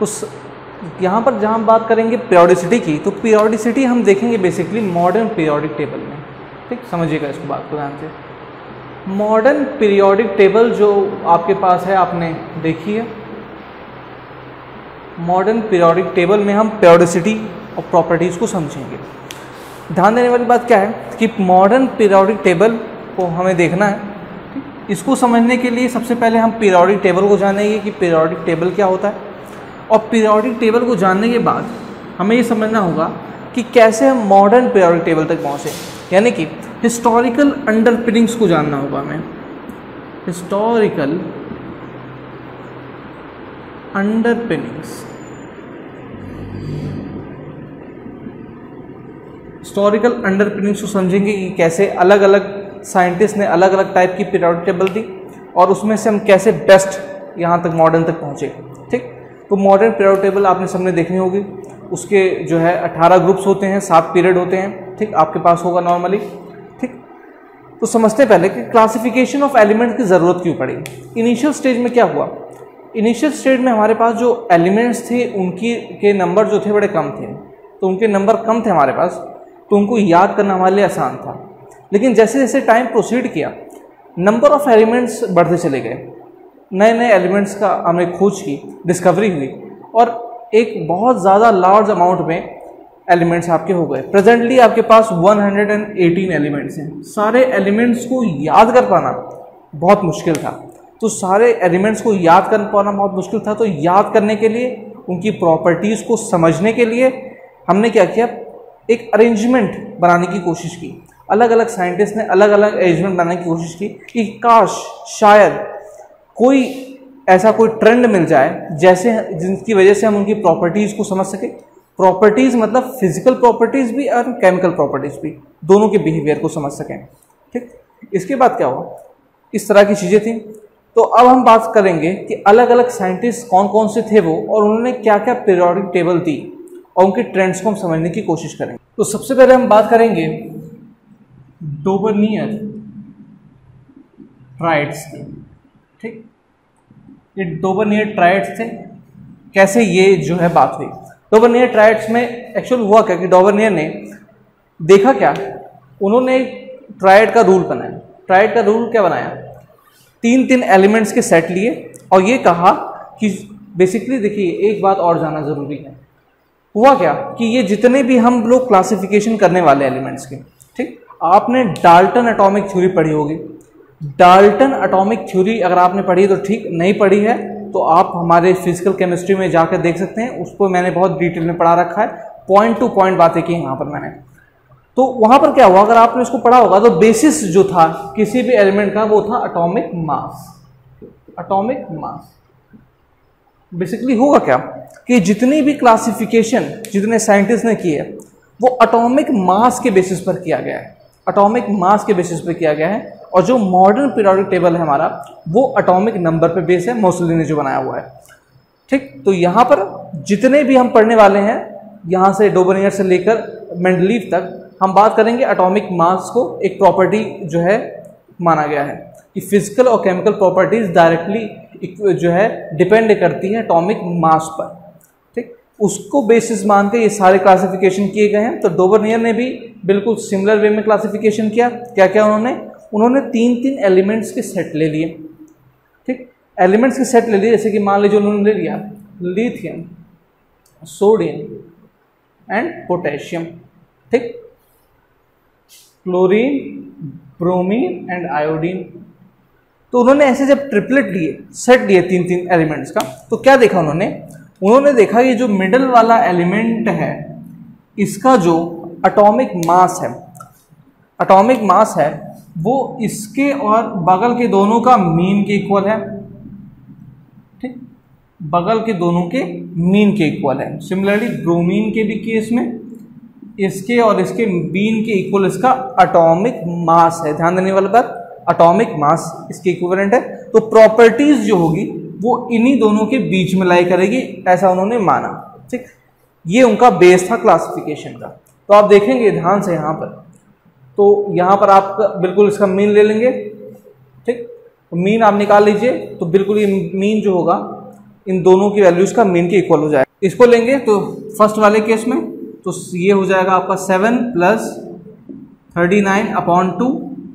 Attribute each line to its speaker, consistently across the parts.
Speaker 1: तो यहाँ पर जहाँ हम बात करेंगे पीरियोडिसिटी की, तो पीरियोडिसिटी हम देखेंगे बेसिकली मॉडर्न पीरियोडिक टेबल में। ठीक, समझिएगा इसको बात को ध्यान से। मॉडर्न पीरियोडिक टेबल जो आपके पास है, आपने देखी है। मॉडर्न पीरियोडिक टेबल में हम पीरियोडिसिटी और प्रॉपर्टीज़ को समझेंगे। ध्यान देने वाली बात क्या है कि मॉडर्न पीरियोडिक टेबल को हमें देखना है। इसको समझने के लिए सबसे पहले हम पीरियोडिक टेबल को जानेंगे कि पीरियोडिक टेबल क्या होता है, और पीरियोडिक टेबल को जानने के बाद हमें ये समझना होगा कि कैसे हम मॉडर्न पीरियोडिक टेबल तक पहुँचे, यानी कि हिस्टोरिकल अंडरपिनिंग्स को जानना होगा हमें। हिस्टोरिकल अंडरपिनिंग्स, हिस्टोरिकल अंडरपिनिंग्स को समझेंगे कि कैसे अलग अलग साइंटिस्ट ने अलग अलग टाइप की पीरियोडिक टेबल दी, और उसमें से हम कैसे बेस्ट यहाँ तक मॉडर्न तक पहुँचे। ठीक, तो मॉडर्न पीरियोडिक टेबल आपने सबने देखनी होगी। उसके जो है 18 ग्रुप्स होते हैं, 7 पीरियड होते हैं। ठीक, आपके पास होगा नॉर्मली। ठीक, तो समझते पहले कि क्लासिफिकेशन ऑफ एलिमेंट्स की ज़रूरत क्यों पड़ी। इनिशियल स्टेज में क्या हुआ, इनिशियल स्टेज में हमारे पास जो एलिमेंट्स थे उनकी के नंबर जो थे बड़े कम थे, तो उनके नंबर कम थे हमारे पास, तो उनको याद करना हमारे लिए आसान था। लेकिन जैसे जैसे टाइम प्रोसीड किया, नंबर ऑफ एलिमेंट्स बढ़ते चले गए, नए नए एलिमेंट्स का हमने खोज की, डिस्कवरी हुई, और एक बहुत ज़्यादा लार्ज अमाउंट में एलिमेंट्स आपके हो गए। प्रेजेंटली आपके पास 118 एलिमेंट्स हैं। सारे एलिमेंट्स को याद कर पाना बहुत मुश्किल था, तो सारे एलिमेंट्स को याद कर पाना बहुत मुश्किल था। तो याद करने के लिए, उनकी प्रॉपर्टीज़ को समझने के लिए हमने क्या किया, एक अरेंजमेंट बनाने की कोशिश की। अलग अलग साइंटिस्ट ने अलग अलग अरेंजमेंट बनाने की कोशिश की कि काश शायद कोई ऐसा कोई ट्रेंड मिल जाए जैसे जिनकी वजह से हम उनकी प्रॉपर्टीज़ को समझ सकें। प्रॉपर्टीज़ मतलब फिजिकल प्रॉपर्टीज़ भी और केमिकल प्रॉपर्टीज़ भी, दोनों के बिहेवियर को समझ सकें। ठीक, इसके बाद क्या हुआ, इस तरह की चीज़ें थी। तो अब हम बात करेंगे कि अलग अलग साइंटिस्ट कौन कौन से थे वो, और उन्होंने क्या क्या पीरियोडिक टेबल दी, और उनके ट्रेंड्स को हम समझने की कोशिश करेंगे। तो सबसे पहले हम बात करेंगे डोबर्नियर ट्राइड्स की। ठीक, ये डोबर्नियर ट्राइड्स थे, कैसे ये जो है बात हुई। डोबर्नियर ट्राइड्स में एक्चुअल हुआ क्या कि डोबर्नियर ने देखा क्या, उन्होंने ट्राइड का रूल बनाया। ट्राइड का रूल क्या बनाया, 3 एलिमेंट्स के सेट लिए, और ये कहा कि बेसिकली देखिए एक बात और जानना ज़रूरी है। हुआ क्या कि ये जितने भी हम लोग क्लासिफिकेशन करने वाले एलिमेंट्स के, ठीक, आपने डाल्टन एटॉमिक थ्योरी पढ़ी होगी। डाल्टन एटॉमिक थ्योरी अगर आपने पढ़ी तो ठीक, नहीं पढ़ी है तो आप हमारे फिजिकल केमिस्ट्री में जाकर देख सकते हैं, उसको मैंने बहुत डिटेल में पढ़ा रखा है, पॉइंट टू पॉइंट बातें की यहाँ पर मैंने। तो वहाँ पर क्या हुआ, अगर आपने इसको पढ़ा होगा तो बेसिस जो था किसी भी एलिमेंट का वो था atomic mass. Atomic mass basically होगा क्या कि जितनी भी क्लासिफिकेशन जितने साइंटिस्ट ने की है वो एटॉमिक मास के बेसिस पर किया गया है। एटॉमिक मास के बेसिस पर किया गया है, और जो मॉडर्न पीरियोडिक टेबल है हमारा वो एटॉमिक नंबर पे बेस है, मोसली ने जो बनाया हुआ है। ठीक, तो यहाँ पर जितने भी हम पढ़ने वाले हैं, यहाँ से डोबर्नियर से लेकर मेंडलीव तक, हम बात करेंगे एटॉमिक मास को एक प्रॉपर्टी जो है माना गया है कि फिजिकल और केमिकल प्रॉपर्टीज डायरेक्टली जो है डिपेंड करती है एटॉमिक मास पर। ठीक, उसको बेसिस मान के ये सारे क्लासिफिकेशन किए गए हैं। तो डोबर्नियर ने भी बिल्कुल सिमिलर वे में क्लासिफिकेशन किया। क्या क्या उन्होंने 3 एलिमेंट्स के सेट ले लिए। ठीक, एलिमेंट्स के सेट ले लिए, जैसे कि मान लीजिए उन्होंने ले लिया लिथियम, सोडियम एंड पोटेशियम। ठीक, क्लोरीन, ब्रोमीन एंड आयोडीन। तो उन्होंने ऐसे जब ट्रिपलेट लिए, सेट लिए 3 एलिमेंट्स का, तो क्या देखा उन्होंने देखा ये जो मिडल वाला एलिमेंट है इसका जो एटॉमिक मास है वो इसके और बगल के दोनों का मीन के इक्वल है। ठीक, बगल के दोनों के मीन के इक्वल है। सिमिलरली ब्रोमीन के भी केस में इसके और इसके मीन के इक्वल इसका एटॉमिक मास है। ध्यान देने वाली बात, एटॉमिक मास इसके इक्विवेलेंट है। तो प्रॉपर्टीज जो होगी वो इन्हीं दोनों के बीच में लाई करेगी, ऐसा उन्होंने माना। ठीक, ये उनका बेस था क्लासिफिकेशन का। तो आप देखेंगे ध्यान से यहाँ पर, तो यहाँ पर आप बिल्कुल इसका मीन ले लेंगे। ठीक, तो मीन आप निकाल लीजिए, तो बिल्कुल ये मीन जो होगा इन दोनों की वैल्यूज का मीन के इक्वल हो जाएगा। इसको लेंगे तो फर्स्ट वाले केस में तो ये हो जाएगा आपका 7 + 39/2,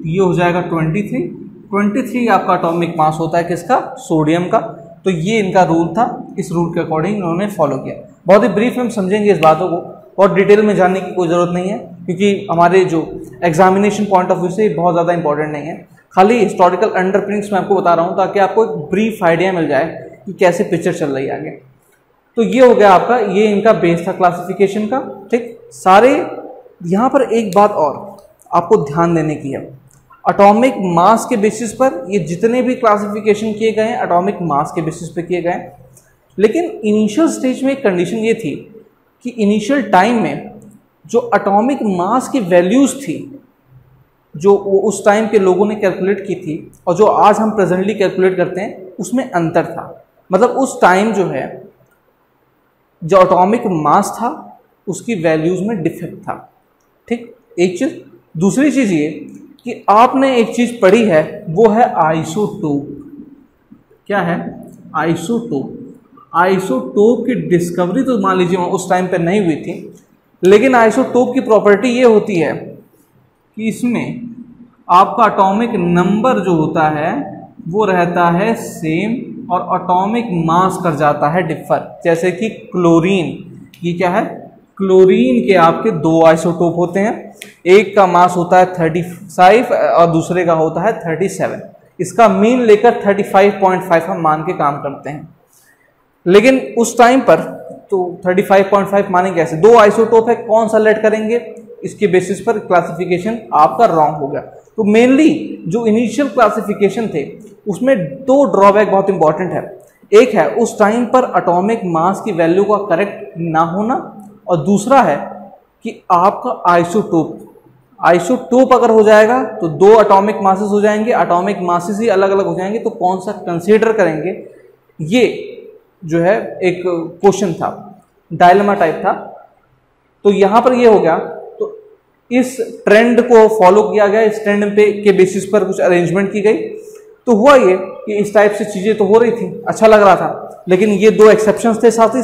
Speaker 1: ये हो जाएगा 23 आपका एटॉमिक मास होता है किसका, सोडियम का। तो ये इनका रूल था, इस रूल के अकॉर्डिंग इन्होंने फॉलो किया। बहुत ही ब्रीफ में समझेंगे इस बातों को, और डिटेल में जानने की कोई ज़रूरत नहीं है, क्योंकि हमारे जो एग्जामिनेशन पॉइंट ऑफ व्यू से बहुत ज़्यादा इंपॉर्टेंट नहीं है। खाली हिस्टोरिकल अंडरपिनिंग्स मैं आपको बता रहा हूँ ताकि आपको एक ब्रीफ आइडिया मिल जाए कि कैसे पिक्चर चल रही है आगे। तो ये हो गया आपका, ये इनका बेस था क्लासिफिकेशन का। ठीक, सारे यहाँ पर एक बात और आपको ध्यान देने की है, एटॉमिक मास के बेसिस पर ये जितने भी क्लासिफिकेशन किए गए हैं एटॉमिक मास के बेसिस पे किए गए हैं। लेकिन इनिशियल स्टेज में एक कंडीशन ये थी कि इनिशियल टाइम में जो एटॉमिक मास की वैल्यूज़ थी, जो उस टाइम के लोगों ने कैलकुलेट की थी और जो आज हम प्रेजेंटली कैलकुलेट करते हैं, उसमें अंतर था। मतलब उस टाइम जो है जो एटॉमिक मास था उसकी वैल्यूज़ में डिफेक्ट था। ठीक, एक चीज़। दूसरी चीज़ ये कि आपने एक चीज़ पढ़ी है, वो है आइसोटोप। क्या है? आइसोटोप। आइसोटोप की डिस्कवरी तो मान लीजिए उस टाइम पे नहीं हुई थी, लेकिन आइसोटोप की प्रॉपर्टी ये होती है कि इसमें आपका एटॉमिक नंबर जो होता है वो रहता है सेम और एटॉमिक मास कर जाता है डिफर। जैसे कि क्लोरीन, ये क्या है? क्लोरीन के आपके 2 आइसोटोप होते हैं, एक का मास होता है 35 और दूसरे का होता है 37। इसका मीन लेकर 35.5 हम मान के काम करते हैं। लेकिन उस टाइम पर तो 35.5 मानेंगे कैसे? 2 आइसोटोप है, कौन सा लेट करेंगे? इसके बेसिस पर क्लासिफिकेशन आपका रॉन्ग हो गया। तो मेनली जो इनिशियल क्लासिफिकेशन थे उसमें 2 ड्रॉबैक बहुत इंपॉर्टेंट है। एक है उस टाइम पर एटॉमिक मास की वैल्यू का करेक्ट ना होना, और दूसरा है कि आपका आइसोटोप अगर हो जाएगा तो 2 एटॉमिक मासेस हो जाएंगे, एटॉमिक मासेस ही अलग अलग हो जाएंगे, तो कौन सा कंसीडर करेंगे? ये जो है एक क्वेश्चन था, डायलेमा टाइप था। तो यहाँ पर ये हो गया, तो इस ट्रेंड को फॉलो किया गया, इस ट्रेंड पे के बेसिस पर कुछ अरेंजमेंट की गई। तो हुआ ये कि इस टाइप से चीज़ें तो हो रही थी, अच्छा लग रहा था, लेकिन ये 2 एक्सेप्शंस थे साथ ही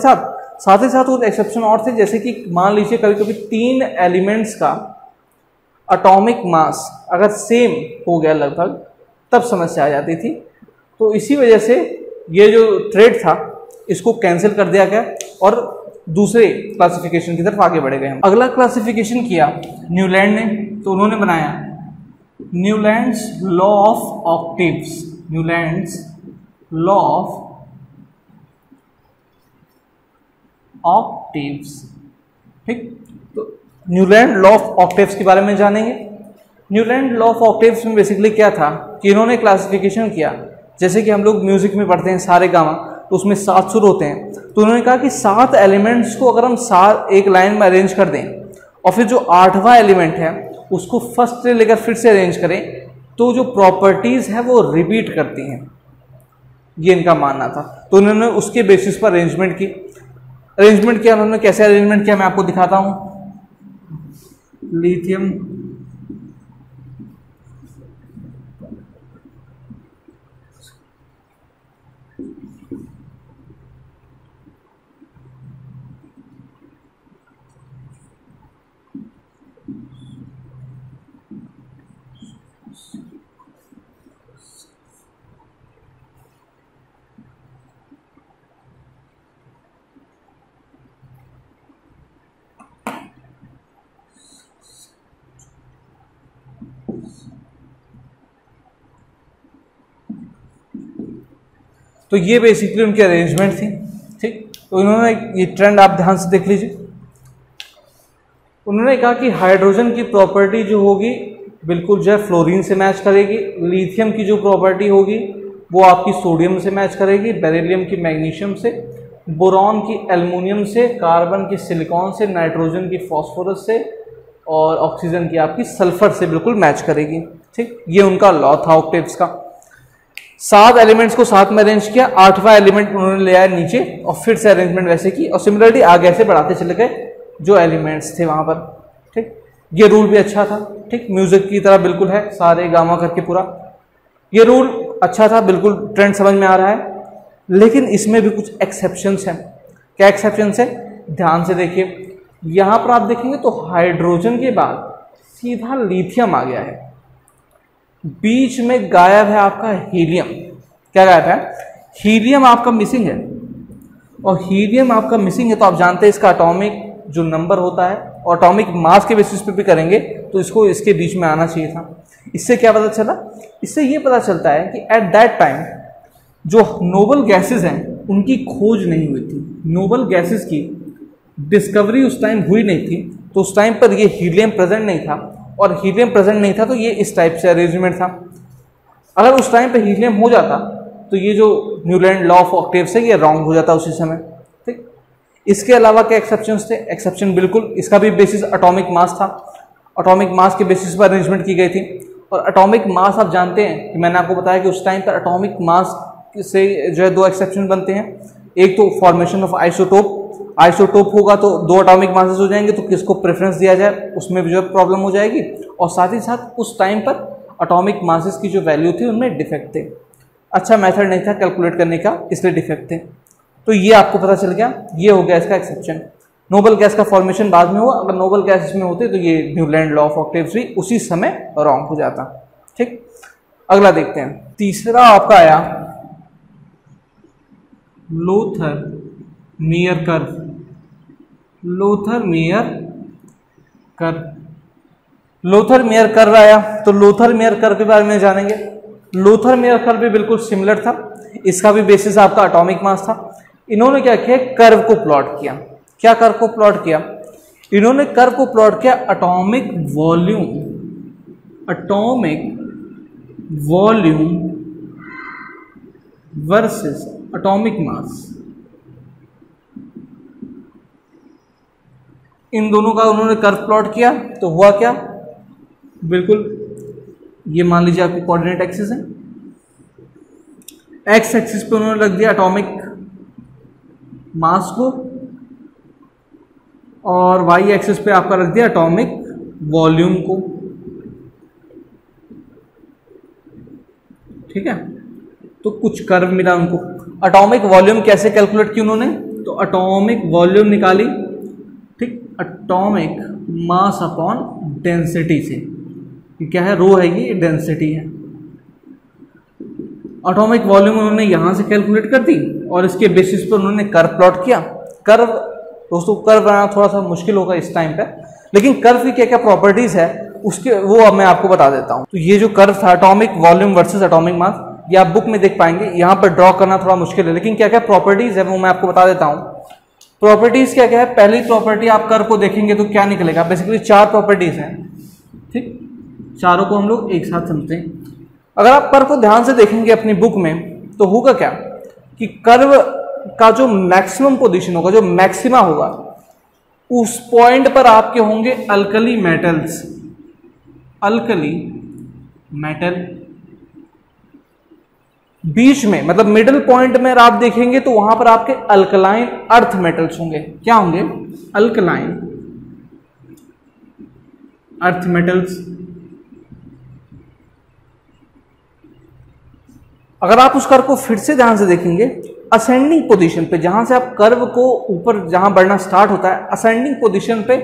Speaker 1: साथ वो एक्सेप्शन और थे। जैसे कि मान लीजिए कभी कभी 3 एलिमेंट्स का एटॉमिक मास अगर सेम हो गया लगभग, तब समस्या आ जाती थी। तो इसी वजह से ये जो ट्रेड था इसको कैंसिल कर दिया गया और दूसरे क्लासिफिकेशन की तरफ आगे बढ़े गए हम। अगला क्लासिफिकेशन किया न्यूलैंड ने, तो उन्होंने बनाया Newlands law of octaves. Newlands law of octaves. ठीक, तो न्यूलैंड लॉ ऑफ ऑक्टेव्स के बारे में जानेंगे। न्यूलैंड लॉ ऑफ ऑक्टेव्स में बेसिकली क्या था कि इन्होंने क्लासिफिकेशन किया, जैसे कि हम लोग म्यूजिक में पढ़ते हैं सारे गामा, तो उसमें 7 सुर होते हैं। तो उन्होंने कहा कि 7 एलिमेंट्स को अगर हम 7 एक लाइन में अरेंज कर दें और फिर जो 8वां एलिमेंट है उसको फर्स्ट से लेकर फिर से अरेंज करें, तो जो प्रॉपर्टीज है वो रिपीट करती हैं। ये इनका मानना था। तो उन्होंने उसके बेसिस पर अरेंजमेंट किया। उन्होंने कैसे अरेंजमेंट किया मैं आपको दिखाता हूं। लिथियम, तो ये बेसिकली उनकी अरेंजमेंट थी। ठीक, तो इन्होंने ये ट्रेंड आप ध्यान से देख लीजिए। उन्होंने कहा कि हाइड्रोजन की प्रॉपर्टी जो होगी बिल्कुल जो है फ्लोरीन से मैच करेगी, लिथियम की जो प्रॉपर्टी होगी वो आपकी सोडियम से मैच करेगी, बेरिलियम की मैग्नीशियम से, बोरॉन की एल्युमिनियम से, कार्बन की सिलिकॉन से, नाइट्रोजन की फॉस्फोरस से और ऑक्सीजन की आपकी सल्फर से बिल्कुल मैच करेगी। ठीक, ये उनका लॉ था ऑक्टेव्स का। 7 एलिमेंट्स को साथ में अरेंज किया, 8वां एलिमेंट उन्होंने ले आया नीचे और फिर से अरेंजमेंट वैसे की और सिमिलरली आगे ऐसे बढ़ाते चले गए जो एलिमेंट्स थे वहां पर। ठीक, ये रूल भी अच्छा था। ठीक, म्यूजिक की तरह बिल्कुल है, सारे गामा करके पूरा ये रूल अच्छा था, बिल्कुल ट्रेंड समझ में आ रहा है। लेकिन इसमें भी कुछ एक्सेप्शंस हैं। क्या एक्सेप्शंस है? ध्यान से देखिए, यहाँ पर आप देखेंगे तो हाइड्रोजन के बाद सीधा लिथियम आ गया है, बीच में गायब है आपका हीलियम। क्या गायब है? हीलियम आपका मिसिंग है, और हीलियम आपका मिसिंग है तो आप जानते हैं इसका एटॉमिक जो नंबर होता है, और एटॉमिक मास के बेसिस पे भी करेंगे तो इसको इसके बीच में आना चाहिए था। इससे क्या पता चला? इससे ये पता चलता है कि एट दैट टाइम जो नोबल गैसेस हैं उनकी खोज नहीं हुई थी, नोबल गैसेस की डिस्कवरी उस टाइम हुई नहीं थी, तो उस टाइम पर ये हीलियम प्रेजेंट नहीं था, और हीलियम प्रेजेंट नहीं था तो ये इस टाइप से अरेंजमेंट था। अगर उस टाइम पे हीलियम हो जाता तो ये जो न्यूलैंड लॉ ऑफ ऑक्टेव्स है ये रॉन्ग हो जाता उसी समय। ठीक, इसके अलावा क्या एक्सेप्शंस थे? एक्सेप्शन बिल्कुल, इसका भी बेसिस एटॉमिक मास था, एटॉमिक मास के बेसिस पर अरेंजमेंट की गई थी। और एटॉमिक मास आप जानते हैं कि मैंने आपको बताया कि उस टाइम पर एटॉमिक मास से जो है दो एक्सेप्शन बनते हैं। एक तो फॉर्मेशन ऑफ आइसोटोप, आइसोटोप होगा तो दो एटॉमिक मासेस हो जाएंगे, तो किसको प्रेफरेंस दिया जाए उसमें भी जो है प्रॉब्लम हो जाएगी, और साथ ही साथ उस टाइम पर एटॉमिक मासेस की जो वैल्यू थी उनमें डिफेक्ट थे, अच्छा मेथड नहीं था कैलकुलेट करने का, इसलिए डिफेक्ट थे। तो ये आपको पता चल गया, ये हो गया इसका एक्सेप्शन। नोबल गैस का फॉर्मेशन बाद में हुआ, अगर नोबल गैस इसमें होते तो ये न्यूलैंड लॉ ऑफ ऑक्टेव्स भी उसी समय रॉन्ग हो जाता। ठीक, अगला देखते हैं। तीसरा आपका आया Lothar Meyer curve. Lothar Meyer curve, Lothar Meyer curve आया, तो लोथर मेयर कर्व के बारे में जानेंगे। लोथर मेयर कर्व भी बिल्कुल सिमिलर था, इसका भी बेसिस आपका एटॉमिक मास था। इन्होंने क्या किया? कर्व को प्लॉट किया। क्या कर्व को प्लॉट किया? इन्होंने कर्व को प्लॉट किया atomic volume, atomic volume versus atomic mass. इन दोनों का उन्होंने कर्व प्लॉट किया, तो हुआ क्या? बिल्कुल, ये मान लीजिए आपकी कोऑर्डिनेट एक्सिस है, एक्स एक्सिस पे उन्होंने रख दिया एटॉमिक मास को, और वाई एक्सिस पे आपका रख दिया एटॉमिक वॉल्यूम को। ठीक है, तो कुछ कर्व मिला उनको। एटॉमिक वॉल्यूम कैसे कैलकुलेट की उन्होंने? तो एटॉमिक वॉल्यूम निकाली, ठीक, एटॉमिक मास अपॉन डेंसिटी से। ये क्या है? रो है, ये डेंसिटी है। एटॉमिक वॉल्यूम उन्होंने यहां से कैलकुलेट कर दी, और इसके बेसिस पर उन्होंने कर्व प्लॉट किया। कर्व दोस्तों, कर्व बनाना थोड़ा सा मुश्किल होगा इस टाइम पे, लेकिन कर्व की क्या क्या प्रॉपर्टीज है उसके वो अब मैं आपको बता देता हूं। तो ये जो कर्व था एटॉमिक वॉल्यूम वर्सेस एटॉमिक मास, ये आप बुक में देख पाएंगे, यहां पर ड्रॉ करना थोड़ा मुश्किल है, लेकिन क्या क्या प्रॉपर्टीज है वो मैं आपको बता देता हूं। प्रॉपर्टीज क्या क्या है? पहली प्रॉपर्टी, आप कर्व को देखेंगे तो क्या निकलेगा? बेसिकली चार प्रॉपर्टीज हैं। ठीक, चारों को हम लोग एक साथ समझते हैं। अगर आप कर्व को ध्यान से देखेंगे अपनी बुक में तो होगा क्या कि कर्व का जो मैक्सिमम पोजीशन होगा, जो मैक्सिमा होगा, उस पॉइंट पर आपके होंगे अल्कली मेटल्स, अल्कली मेटल। बीच में मतलब मिडिल पॉइंट में आप देखेंगे तो वहां पर आपके अल्कलाइन अर्थ मेटल्स होंगे। क्या होंगे? Alkaline earth metals. अगर आप उस कर्व को फिर से ध्यान से देखेंगे, असेंडिंग पोजीशन पे, जहां से आप कर्व को ऊपर जहां बढ़ना स्टार्ट होता है, असेंडिंग पोजीशन पे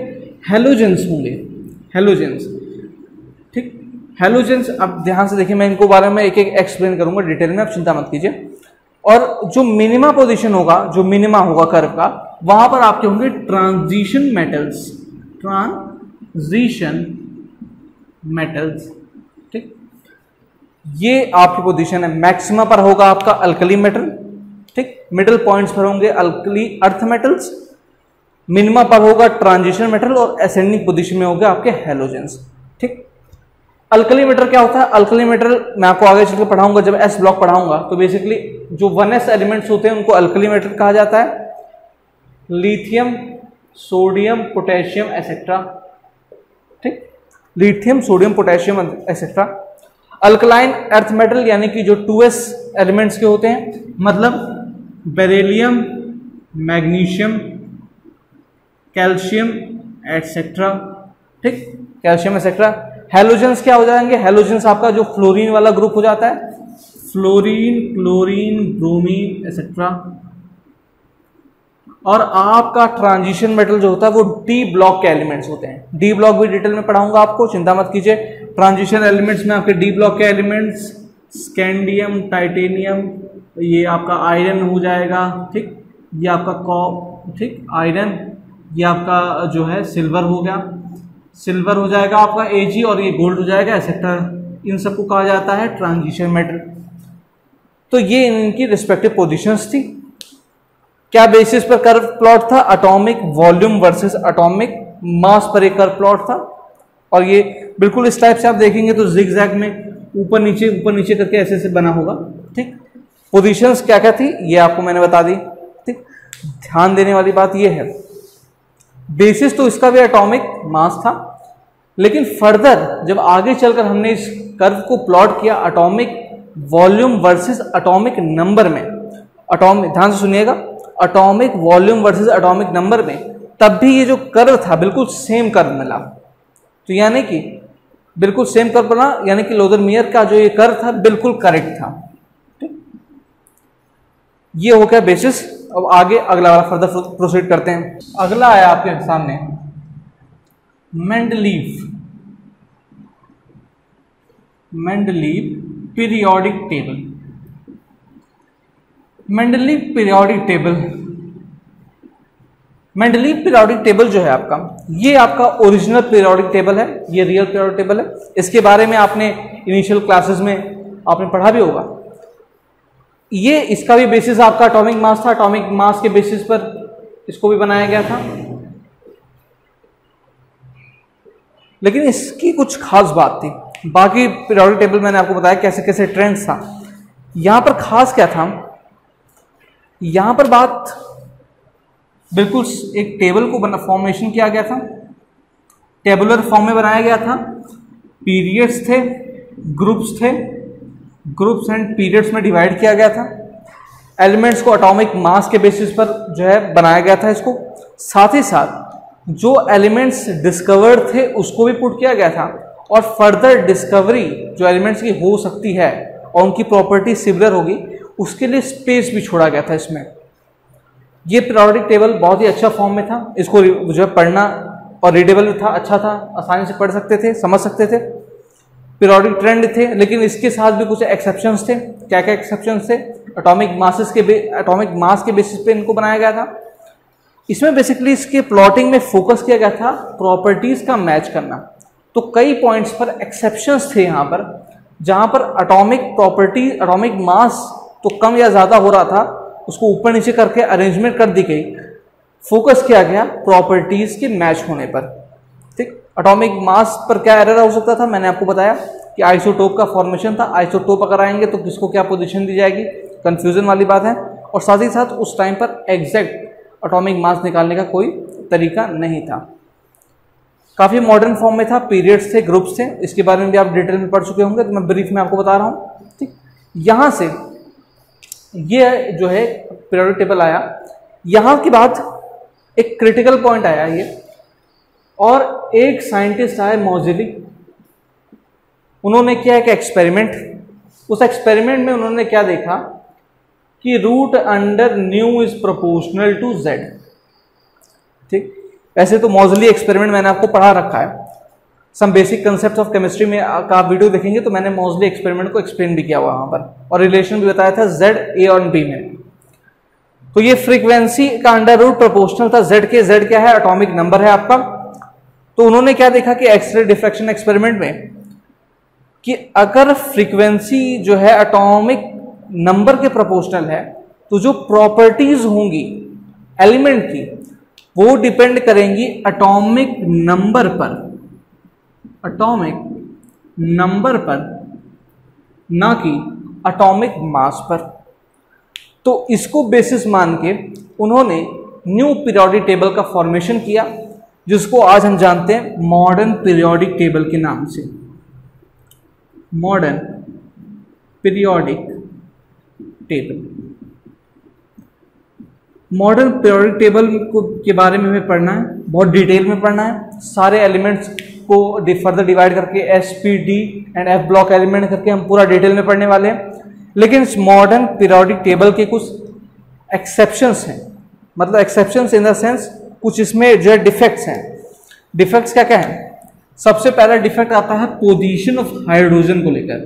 Speaker 1: हेलोजेंस होंगे, हेलोजेंस। ठीक, हेलोजेंस अब ध्यान से देखिए, मैं इनको बारे में एक एक एक्सप्लेन करूंगा डिटेल में, आप चिंता मत कीजिए। और जो मिनिमा पोजीशन होगा, जो मिनिमा होगा कर्व का, वहां पर आपके होंगे ट्रांजिशन मेटल्स, ट्रांजिशन मेटल्स। ठीक, ये आपकी पोजीशन है। मैक्सिमा पर होगा आपका अल्कली मेटल, ठीक, मिडिल पॉइंट्स पर होंगे अल्कली अर्थ मेटल्स, मिनिमा पर होगा ट्रांजिशन मेटल, और असेंडिंग पोजीशन में होगा आपके हेलोजेंस। ठीक, अल्कली मेटल क्या होता है? अल्कली मेटल मैं आपको आगे चलकर पढ़ाऊंगा, जब एस ब्लॉक पढ़ाऊंगा, तो बेसिकली जो 1s एलिमेंट्स होते हैं उनको अल्कली मेटल कहा जाता है। Lithium, sodium, potassium etcetera. ठीक, lithium, sodium, potassium etcetera. Alkaline earth metal यानी कि जो 2s एलिमेंट्स के होते हैं, मतलब बेरिलियम, मैग्नीशियम, कैल्शियम एटसेट्रा। ठीक, कैल्शियम एटसेट्रा। हेलोजेंस क्या हो जाएंगे? हेलोजेंस आपका जो फ्लोरीन वाला ग्रुप हो जाता है, फ्लोरीन, क्लोरीन, ब्रोमीन एक्सेट्रा। और आपका ट्रांजिशन मेटल जो होता है वो डी ब्लॉक के एलिमेंट्स होते हैं। डी ब्लॉक भी डिटेल में पढ़ाऊंगा आपको, चिंता मत कीजिए। ट्रांजिशन एलिमेंट्स में आपके डी ब्लॉक के एलिमेंट्स स्कैंडियम, टाइटेनियम, ये आपका आयरन हो जाएगा, ठीक, ये आपका ठीक आयरन, ये आपका जो है सिल्वर हो गया, सिल्वर हो जाएगा आपका Ag, और ये गोल्ड हो जाएगा एक्सेट्रा। इन सबको कहा जाता है ट्रांजिशन मेटल। तो ये इनकी रिस्पेक्टिव पोजीशंस थी। क्या बेसिस पर कर्व प्लॉट था? एटॉमिक वॉल्यूम वर्सेस एटॉमिक मास पर एक कर्व प्लॉट था। और ये बिल्कुल इस टाइप से आप देखेंगे तो जिगजैग में ऊपर नीचे करके ऐसे ऐसे बना होगा, ठीक। पोजीशंस क्या क्या थी ये आपको मैंने बता दी, ठीक। ध्यान देने वाली बात ये है, बेसिस तो इसका भी एटॉमिक मास था, लेकिन फर्दर जब आगे चलकर हमने इस कर्व को प्लॉट किया atomic volume versus atomic number में, एटॉमिक, ध्यान से सुनिएगा, atomic volume versus atomic number में, तब भी ये जो कर्व था बिल्कुल सेम कर्व मिला। तो यानी कि बिल्कुल सेम कर्व बना, यानी कि लोदर-मेयर का जो ये कर्व था बिल्कुल करेक्ट था, ठीक। ये हो गया बेसिस। अब आगे अगला वाला फर्दर प्रोसीड करते हैं। अगला आया आपके सामने Mendeleev periodic table. Mendeleev periodic table जो है आपका, ये आपका ओरिजिनल पीरियोडिक टेबल है, ये रियल पीरियोडिक टेबल है। इसके बारे में आपने इनिशियल क्लासेस में आपने पढ़ा भी होगा। ये इसका भी बेसिस आपका एटॉमिक मास था, एटॉमिक मास के बेसिस पर इसको भी बनाया गया था। लेकिन इसकी कुछ खास बात थी। बाकी पीरियोडिक टेबल मैंने आपको बताया कैसे कैसे ट्रेंड्स था, यहां पर खास क्या था, यहां पर बात बिल्कुल एक टेबल को फॉर्मेशन किया गया था, टेबुलर फॉर्म में बनाया गया था। पीरियड्स थे, ग्रुप्स थे, ग्रुप्स एंड पीरियड्स में डिवाइड किया गया था। एलिमेंट्स को एटॉमिक मास के बेसिस पर जो है बनाया गया था इसको। साथ ही साथ जो एलिमेंट्स डिस्कवर्ड थे उसको भी पुट किया गया था, और फर्दर डिस्कवरी जो एलिमेंट्स की हो सकती है और उनकी प्रॉपर्टी सिमिलर होगी उसके लिए स्पेस भी छोड़ा गया था इसमें। ये पीरियोडिक टेबल बहुत ही अच्छा फॉर्म में था, इसको जो है पढ़ना और रीडेबल था, अच्छा था, आसानी से पढ़ सकते थे, समझ सकते थे। पीरियोडिक ट्रेंड थे, लेकिन इसके साथ भी कुछ एक्सेप्शंस थे। क्या क्या एक्सेप्शंस थे? एटॉमिक मास के बेसिस पे इनको बनाया गया था। इसमें बेसिकली इसके प्लॉटिंग में फोकस किया गया था प्रॉपर्टीज का मैच करना। तो कई पॉइंट्स पर एक्सेप्शंस थे यहाँ पर, जहाँ पर एटॉमिक मास तो कम या ज़्यादा हो रहा था, उसको ऊपर नीचे करके अरेंजमेंट कर दी गई, फोकस किया गया प्रॉपर्टीज के मैच होने पर, ठीक। एटॉमिक मास पर क्या एरर हो सकता था, मैंने आपको बताया कि आइसोटोप का फॉर्मेशन था। आइसोटोप अगर आएंगे तो किसको क्या पोजीशन दी जाएगी, कंफ्यूजन वाली बात है। और साथ ही साथ उस टाइम पर एग्जैक्ट एटॉमिक मास निकालने का कोई तरीका नहीं था। काफ़ी मॉडर्न फॉर्म में था, पीरियड्स थे, ग्रुप्स थे, इसके बारे में भी आप डिटेल में पढ़ चुके होंगे, तो मैं ब्रीफ में आपको बता रहा हूँ, ठीक। यहाँ से ये जो है पीरियोडिक टेबल आया, यहाँ के बाद एक क्रिटिकल पॉइंट आया ये, और एक साइंटिस्ट आए मोज़ेली, उन्होंने किया एक एक्सपेरिमेंट। उस एक्सपेरिमेंट में उन्होंने क्या देखा कि root under new is proportional to Z, ठीक। ऐसे तो मोज़ेली एक्सपेरिमेंट मैंने आपको पढ़ा रखा है, some basic concept of chemistry में का आप वीडियो देखेंगे तो मैंने मोज़ेली एक्सपेरिमेंट को एक्सप्लेन भी किया हुआ वहां पर, और रिलेशन भी बताया था जेड ए और बी में। तो ये फ्रीक्वेंसी का अंडर रूट प्रोपोर्शनल था जेड के। जेड क्या है? एटॉमिक नंबर है आपका। तो उन्होंने क्या देखा कि एक्सरे डिफ्रैक्शन एक्सपेरिमेंट में कि अगर फ्रीक्वेंसी जो है एटॉमिक नंबर के प्रोपोर्शनल है, तो जो प्रॉपर्टीज होंगी एलिमेंट की वो डिपेंड करेंगी एटॉमिक नंबर पर, ना कि एटॉमिक मास पर। तो इसको बेसिस मान के उन्होंने न्यू पीरियोडिक टेबल का फॉर्मेशन किया, जिसको आज हम जानते हैं मॉडर्न पीरियोडिक टेबल के नाम से। Modern periodic table. Modern periodic table के बारे में हमें पढ़ना है, बहुत डिटेल में पढ़ना है। सारे एलिमेंट्स को फर्दर डिवाइड करके S, P, D and F block element करके हम पूरा डिटेल में पढ़ने वाले हैं। लेकिन इस मॉडर्न पीरियोडिक टेबल के कुछ एक्सेप्शंस हैं, मतलब एक्सेप्शंस इन द सेंस कुछ इसमें जो है डिफेक्ट्स हैं। डिफेक्ट्स क्या क्या है? सबसे पहला डिफेक्ट आता है पोजीशन ऑफ हाइड्रोजन को लेकर।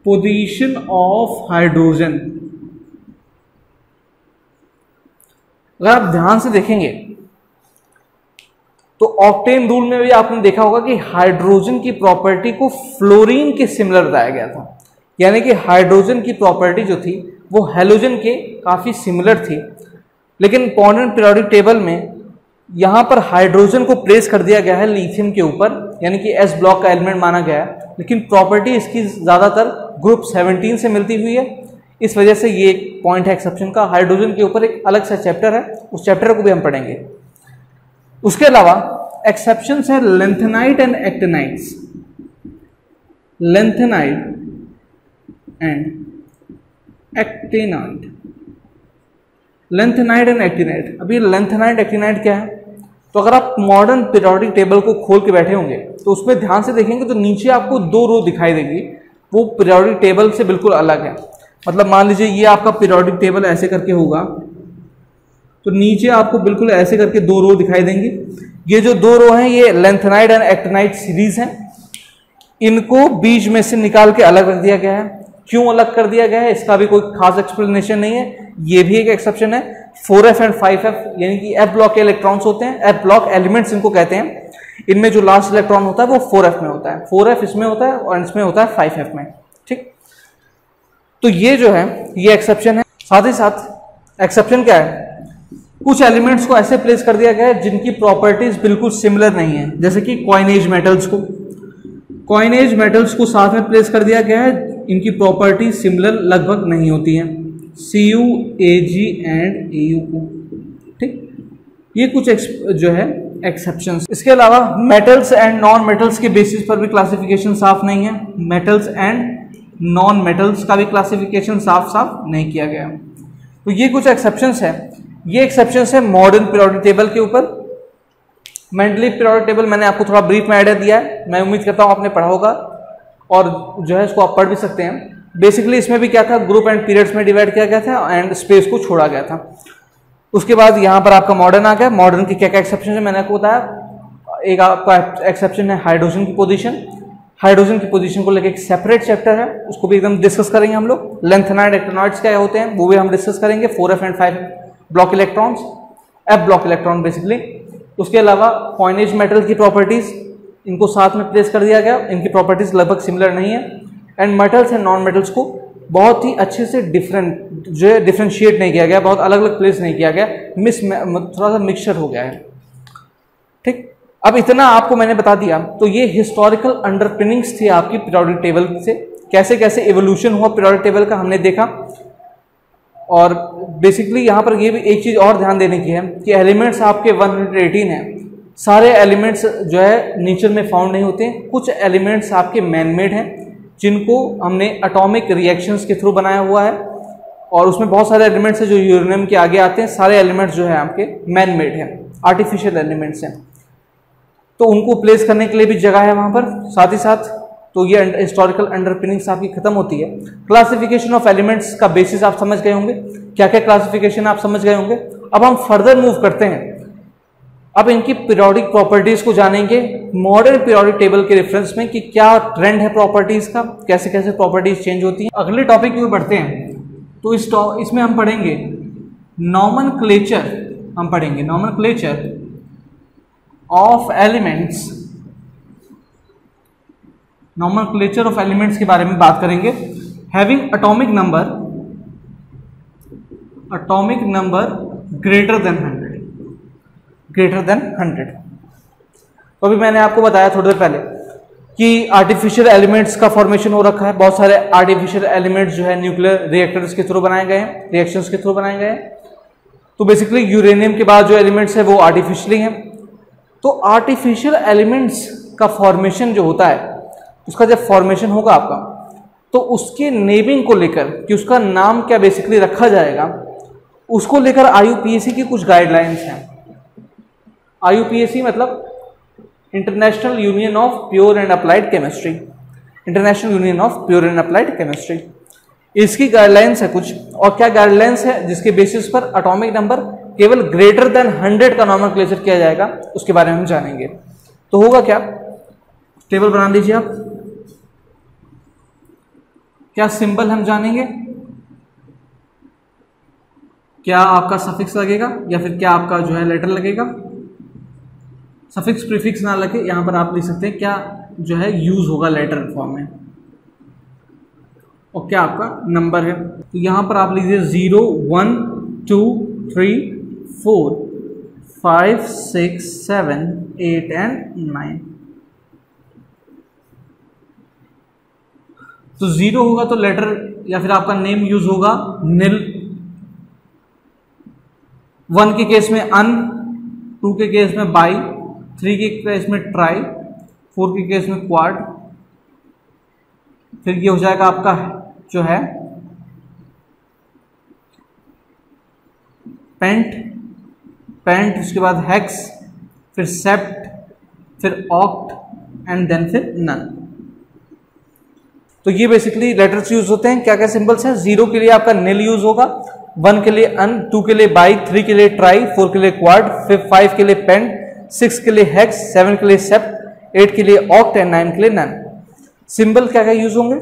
Speaker 1: पोजीशन ऑफ हाइड्रोजन, अगर आप ध्यान से देखेंगे तो ऑक्टेन रूल में भी आपने देखा होगा कि हाइड्रोजन की प्रॉपर्टी को फ्लोरीन के सिमिलर बताया गया था, यानी कि हाइड्रोजन की प्रॉपर्टी जो थी वो हैलोजन के काफी सिमिलर थी। लेकिन मॉडर्न पीरियोडिक टेबल में यहां पर हाइड्रोजन को प्लेस कर दिया गया है लिथियम के ऊपर, यानी कि एस ब्लॉक का एलिमेंट माना गया है, लेकिन प्रॉपर्टी इसकी ज्यादातर ग्रुप 17 से मिलती हुई है। इस वजह से ये एक पॉइंट है एक्सेप्शन का। हाइड्रोजन के ऊपर एक अलग सा चैप्टर है, उस चैप्टर को भी हम पढ़ेंगे। उसके अलावा एक्सेप्शंस है lanthanide and actinides. Lanthanide and actinide, lanthanide and actinide. अभी लेंथेनाइट एक्टिनाइट क्या है? तो अगर आप मॉडर्न पीरियोडिक टेबल को खोल के बैठे होंगे तो उसमें ध्यान से देखेंगे तो नीचे आपको 2 रो दिखाई देगी, वो पीरियोडिक टेबल से बिल्कुल अलग है। मतलब मान लीजिए ये आपका पीरियोडिक टेबल ऐसे करके होगा, तो नीचे आपको बिल्कुल ऐसे करके 2 रो दिखाई देंगी। ये जो 2 रो हैं ये लेंथेनाइट एंड एक्टिनाइट सीरीज हैं। इनको बीच में से निकाल के अलग रख दिया गया है। क्यों अलग कर दिया गया है इसका भी कोई खास एक्सप्लेनेशन नहीं है, ये भी एक एक्सेप्शन है। 4f एंड 5f यानी कि f ब्लॉक के इलेक्ट्रॉन्स होते हैं, f ब्लॉक एलिमेंट्स इनको कहते हैं। इनमें जो लास्ट इलेक्ट्रॉन होता है वो 4f में होता है, 4f इसमें होता है और इसमें होता है 5f में। ठीक, तो ये जो है ये एक्सेप्शन है। साथ ही साथ एक्सेप्शन क्या है? कुछ एलिमेंट्स को ऐसे प्लेस कर दिया गया है जिनकी प्रॉपर्टीज बिल्कुल सिमिलर नहीं है, जैसे कि कॉइनेज मेटल्स को, कॉइनेज मेटल्स को साथ में प्लेस कर दिया गया है, इनकी प्रॉपर्टी सिमिलर लगभग नहीं होती है, Cu, Ag एंड Au को। ठीक, ये कुछ जो है एक्सेप्शंस। इसके अलावा मेटल्स एंड नॉन मेटल्स के बेसिस पर भी क्लासिफिकेशन साफ नहीं है। मेटल्स एंड नॉन मेटल्स का भी क्लासिफिकेशन साफ साफ नहीं किया गया। तो ये कुछ एक्सेप्शंस है। ये एक्सेप्शंस है मॉडर्न पीरियोडिक टेबल के ऊपर। मेंडलीव पीरियोडिक टेबल मैंने आपको थोड़ा ब्रीफ में आइडिया दिया है, मैं उम्मीद करता हूँ आपने पढ़ा होगा और जो है इसको आप पढ़ भी सकते हैं। बेसिकली इसमें भी क्या था, ग्रुप एंड पीरियड्स में डिवाइड किया गया था एंड स्पेस को छोड़ा गया था। उसके बाद यहाँ पर आपका मॉडर्न आ गया। मॉडर्न की क्या क्या एक्सेप्शन है मैंने आपको बताया। एक आपका एक्सेप्शन है हाइड्रोजन की पोजीशन। हाइड्रोजन की पोजीशन को लेकर एक सेपरेट चैप्टर है, उसको भी एकदम डिस्कस करेंगे हम लोग। लेंथेनाइट एक्टिनाइट्स क्या होते हैं वो भी हम डिस्कस करेंगे। 4f and 5 block electrons, f block electron basically. उसके अलावा कॉइनेज मेटल की प्रॉपर्टीज, इनको साथ में प्लेस कर दिया गया, इनकी प्रॉपर्टीज लगभग सिमिलर नहीं है। And metals and non metals को बहुत ही अच्छे से जो है डिफ्रेंशिएट नहीं किया गया, बहुत अलग अलग प्लेस नहीं किया गया, थोड़ा सा मिक्सचर हो गया है। ठीक, अब इतना आपको मैंने बता दिया। तो ये हिस्टोरिकल अंडरपिनिंग्स थी आपकी पीरियोडिक टेबल से, कैसे कैसे एवोल्यूशन हुआ पीरियोडिक टेबल का हमने देखा। और बेसिकली यहाँ पर ये भी एक चीज़ और ध्यान देने की है कि एलिमेंट्स आपके 118 हैं, सारे एलिमेंट्स जो है नेचर में फाउंड नहीं होते। कुछ एलिमेंट्स आपके मैनमेड हैं जिनको हमने एटॉमिक रिएक्शंस के थ्रू बनाया हुआ है, और उसमें बहुत सारे एलिमेंट्स हैं जो यूरेनियम के आगे आते हैं। सारे एलिमेंट्स जो है आपके मैनमेड हैं, आर्टिफिशियल एलिमेंट्स हैं, तो उनको प्लेस करने के लिए भी जगह है वहाँ पर। साथ ही साथ तो ये हिस्टोरिकल अंडरपिनिंग्स आपकी खत्म होती है। क्लासिफिकेशन ऑफ एलिमेंट्स का बेसिस आप समझ गए होंगे, क्या क्या क्लासिफिकेशन आप समझ गए होंगे। अब हम फर्दर मूव करते हैं, अब इनकी पीरियोडिक प्रॉपर्टीज को जानेंगे मॉडर्न पीरियोडिक टेबल के रेफरेंस में कि क्या ट्रेंड है प्रॉपर्टीज का, कैसे कैसे प्रॉपर्टीज चेंज होती हैं। अगले टॉपिक में बढ़ते हैं, तो इसमें हम पढ़ेंगे नॉमेनक्लेचर। हम पढ़ेंगे nomenclature of elements, nomenclature of elements के बारे में बात करेंगे। Having atomic number greater than 100। तो अभी मैंने आपको बताया थोड़ी देर पहले कि आर्टिफिशियल एलिमेंट्स का फॉर्मेशन हो रखा है। बहुत सारे आर्टिफिशियल एलिमेंट्स जो है न्यूक्लियर रिएक्टर्स के थ्रू बनाए गए हैं, रिएक्शंस के थ्रू बनाए गए हैं। तो बेसिकली यूरेनियम के बाद जो एलिमेंट्स है वो आर्टिफिशियली हैं। तो आर्टिफिशियल एलिमेंट्स का फॉर्मेशन जो होता है, उसका जब फॉर्मेशन होगा आपका, तो उसके नेमिंग को लेकर कि उसका नाम क्या बेसिकली रखा जाएगा, उसको लेकर IUPAC की कुछ गाइडलाइंस हैं। IUPAC मतलब international union of pure and applied chemistry, international union of pure and applied chemistry. इसकी गाइडलाइंस है कुछ, और क्या गाइडलाइंस है जिसके बेसिस पर एटॉमिक नंबर केवल ग्रेटर देन 100 का नॉमेनक्लेचर किया जाएगा, उसके बारे में हम जानेंगे। तो होगा क्या, टेबल बना लीजिए आप। क्या सिंबल हम जानेंगे, क्या आपका सफिक्स लगेगा या फिर क्या आपका जो है लेटर लगेगा। सफिक्स प्रीफिक्स ना लगे, यहां पर आप लिख सकते हैं क्या जो है यूज होगा लेटर फॉर्म में, और क्या आपका नंबर है। तो यहां पर आप लीजिए 0 1 2 3 4 5 6 7 8 एंड 9। तो 0 होगा तो लेटर या फिर आपका नेम यूज होगा नील। 1 के केस में अन, 2 के केस में बाई, 3 के केस में ट्राई, 4 के केस में क्वाड। फिर ये हो जाएगा आपका जो है पेंट, पेंट उसके बाद हेक्स, फिर सेप्ट, फिर ऑक्ट एंड देन फिर नन। तो ये बेसिकली लेटर्स यूज होते हैं। क्या क्या सिंबल्स हैं, 0 के लिए आपका नील यूज होगा, 1 के लिए अन, 2 के लिए बाई, 3 के लिए ट्राई, 4 के लिए क्वाड, फिर 5 के लिए पेंट, 6 के लिए हेक्स, 7 के लिए सेप्ट, 8 के लिए ऑक्ट एंड 9 के लिए नन। सिंबल क्या क्या यूज होंगे,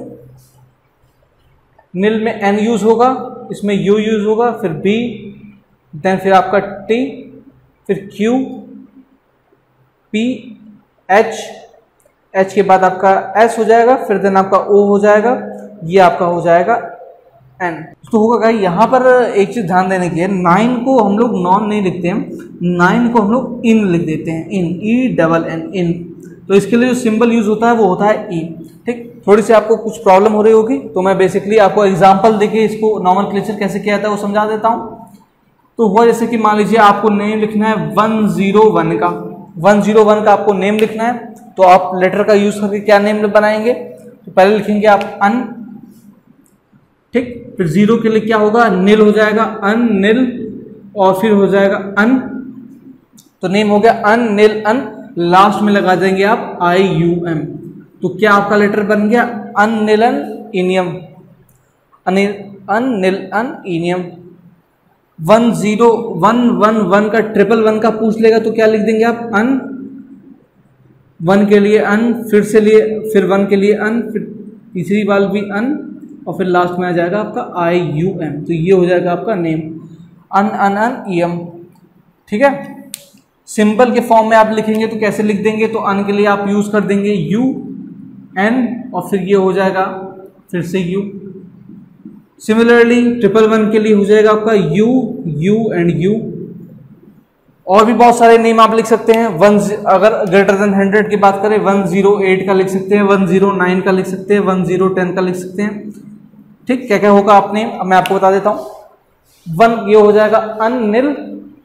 Speaker 1: नील में एन यूज होगा, इसमें यू यूज होगा, फिर बी, देन फिर आपका टी, फिर क्यू, पी, एच के बाद आपका एस हो जाएगा, फिर देन आपका ओ हो जाएगा, ये आपका हो जाएगा एन। तो होगा क्या, यहाँ पर एक चीज ध्यान देने की है, 9 को हम लोग नॉन नहीं लिखते हैं, 9 को हम लोग इन लिख देते हैं, इन, ई डबल एन, इन। तो इसके लिए जो सिंबल यूज होता है वो होता है ई। ठीक, थोड़ी सी आपको कुछ प्रॉब्लम हो रही होगी तो मैं बेसिकली आपको एग्जांपल देके इसको नॉमेनक्लेचर कैसे किया था वो समझा देता हूँ। तो हुआ जैसे कि मान लीजिए आपको नेम लिखना है 101 का, 101 का आपको नेम लिखना है, तो आप लेटर का यूज करके क्या नेम बनाएंगे, तो पहले लिखेंगे आप अन, ठीक, फिर 0 के लिए क्या होगा, नील हो जाएगा, अन नील, और फिर हो जाएगा अन, तो नेम हो गया अन नील अन, लास्ट में लगा देंगे आप IUM, तो क्या आपका लेटर बन गया अनिलन इनियम, अनिलन इनियम। 10111 का 111 का पूछ लेगा तो क्या लिख देंगे आप अन, 1 के लिए अन, फिर 1 के लिए अन, फिर तीसरी बार भी अन, और फिर लास्ट में आ जाएगा आपका IUM, तो ये हो जाएगा आपका नेम अन अन अन ईएम। ठीक है, सिंबल के फॉर्म में आप लिखेंगे तो कैसे लिख देंगे, तो अन के लिए आप यूज कर देंगे UN, और फिर ये हो जाएगा फिर से U। सिमिलरली 111 के लिए हो जाएगा आपका U एंड U। और भी बहुत सारे नेम आप लिख सकते हैं। अगर ग्रेटर देन 100 की बात करें, 108 का लिख सकते हैं, 109 का लिख सकते हैं, 1010 का लिख सकते हैं। ठीक, क्या क्या होगा आप नेम, अब मैं आपको बता देता हूँ। 1 ये हो जाएगा अनिल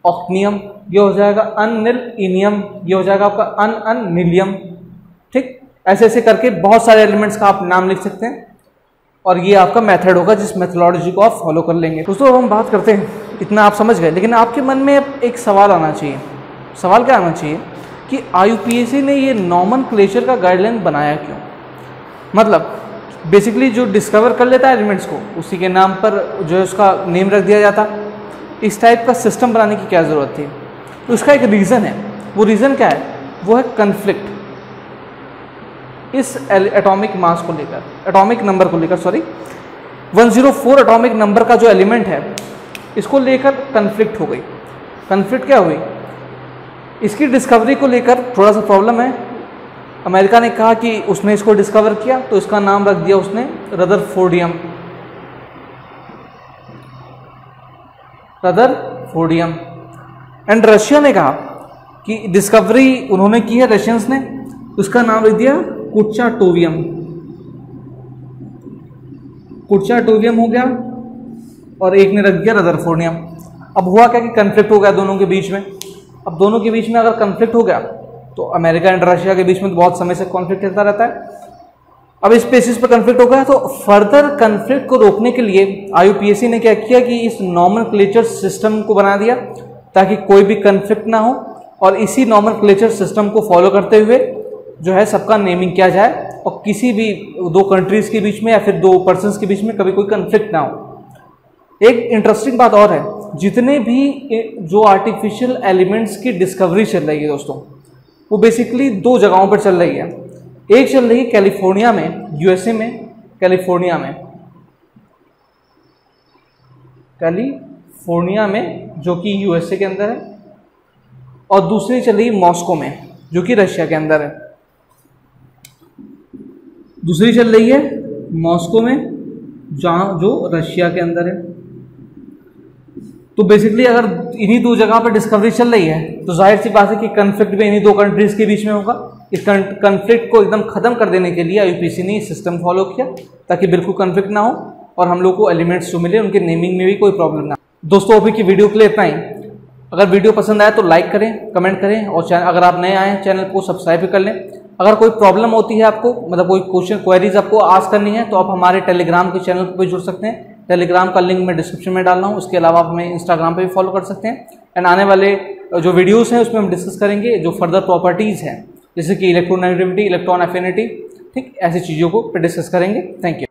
Speaker 1: ऑक्नियम, ये हो जाएगा अनिल इनियम, ये हो जाएगा आपका अनिलियम। ठीक, ऐसे ऐसे करके बहुत सारे एलिमेंट्स का आप नाम लिख सकते हैं, और ये आपका मेथड होगा जिस मेथोडोलॉजी को आप फॉलो कर लेंगे। दोस्तों अब हम बात करते हैं, इतना आप समझ गए, लेकिन आपके मन में अब एक सवाल आना चाहिए। सवाल क्या आना चाहिए कि IUPAC ने ये नॉमेनक्लेचर का गाइडलाइन बनाया क्यों। मतलब बेसिकली जो डिस्कवर कर लेता है एलिमेंट्स को, उसी के नाम पर जो है उसका नेम रख दिया जाता। इस टाइप का सिस्टम बनाने की क्या ज़रूरत थी, तो उसका एक रीज़न है। वो रीज़न क्या है, वो है कन्फ्लिक्ट इस एटॉमिक मास को लेकर, एटॉमिक नंबर को लेकर, सॉरी 104 एटॉमिक नंबर का जो एलिमेंट है इसको लेकर कन्फ्लिक्ट हो गई। कन्फ्लिक्ट क्या हुई, इसकी डिस्कवरी को लेकर थोड़ा सा प्रॉब्लम है। अमेरिका ने कहा कि उसने इसको डिस्कवर किया, तो इसका नाम रख दिया उसने रदरफोर्डियम, रदरफोर्डियम। एंड रशिया ने कहा कि डिस्कवरी उन्होंने की है रशियंस ने, उसका नाम रख दिया कुर्चाटोवियम, कुर्चाटोवियम हो गया, और एक ने रख दिया रदरफोर्डियम। अब हुआ क्या कि कन्फ्लिक्ट हो गया दोनों के बीच में। अब दोनों के बीच में अगर कन्फ्लिक्ट हो गया तो अमेरिका एंड रशिया के बीच में तो बहुत समय से कॉन्फ्लिक्ट चलता रहता है। अब इस बेसिस पर कन्फ्लिक्ट हो गया, तो फर्दर कन्फ्लिक्ट को रोकने के लिए IUPAC ने क्या किया कि इस नॉमेनक्लेचर सिस्टम को बना दिया ताकि कोई भी कन्फ्लिक्ट ना हो, और इसी नॉमेनक्लेचर सिस्टम को फॉलो करते हुए जो है सबका नेमिंग किया जाए और किसी भी दो कंट्रीज़ के बीच में या फिर दो पर्सन्स के बीच में कभी कोई कन्फ्लिक्ट ना हो। एक इंटरेस्टिंग बात और है, जितने भी जो आर्टिफिशियल एलिमेंट्स की डिस्कवरी चल रही है दोस्तों, वो बेसिकली दो जगहों पर चल रही है। एक चल रही है कैलिफोर्निया में, यूएसए में, कैलिफोर्निया में जो कि यूएसए के अंदर है, और दूसरी चल रही है मॉस्को में जो कि रशिया के अंदर है। दूसरी चल रही है मॉस्को में जो रशिया के अंदर है। तो बेसिकली अगर इन्हीं दो जगह पर डिस्कवरी चल रही है तो जाहिर सी बात है कि कन्फ्लिक्ट भी इन्हीं दो कंट्रीज के बीच में होगा। इस कन्फ्लिक्ट को एकदम खत्म कर देने के लिए आईयूपीएसी ने सिस्टम फॉलो किया ताकि बिल्कुल कन्फ्लिक्ट ना हो और हम लोग को एलिमेंट्स जो मिले उनके नेमिंग में भी कोई प्रॉब्लम ना हो। दोस्तों अभी की वीडियो के लिए इतना ही। अगर वीडियो पसंद आया तो लाइक करें, कमेंट करें, और अगर आप नए आए हैं चैनल को सब्सक्राइब भी कर लें। अगर कोई प्रॉब्लम होती है आपको, मतलब कोई क्वेश्चन क्वेरीज आपको आस्क करनी है, तो आप हमारे टेलीग्राम के चैनल पर जुड़ सकते हैं। टेलीग्राम का लिंक मैं डिस्क्रिप्शन में डाल रहा हूँ। उसके अलावा आप हमें इंस्टाग्राम पे भी फॉलो कर सकते हैं। एंड आने वाले जो वीडियोस हैं उसमें हम डिस्कस करेंगे जो फर्दर प्रॉपर्टीज़ हैं, जैसे कि इलेक्ट्रोनेगेटिविटी, इलेक्ट्रॉन एफिनिटी, ठीक, ऐसी चीज़ों को डिस्कस करेंगे। Thank you.